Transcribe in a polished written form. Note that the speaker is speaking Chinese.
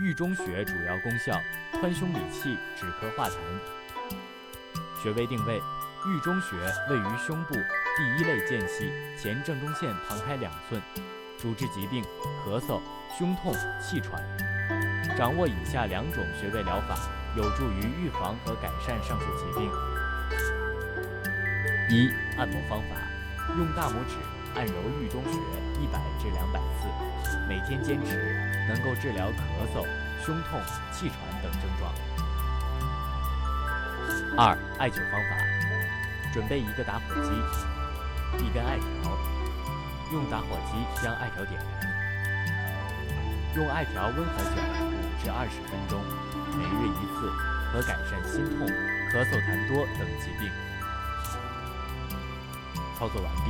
郁中穴主要功效：宽胸理气，止咳化痰。穴位定位：郁中穴位于胸部第一肋间隙前正中线旁开2寸，主治疾病咳嗽、胸痛、气喘。掌握以下2种穴位疗法，有助于预防和改善上述疾病。1. 按摩方法：用大拇指按揉郁中穴100至200次，每天坚持，能够治疗咳嗽、胸痛、气喘等症状。2. 艾灸方法：准备一个打火机，一根艾条，用打火机将艾条点燃，用艾条温和灸5至20分钟，每日1次，可改善心痛、咳嗽痰多等疾病。操作完毕。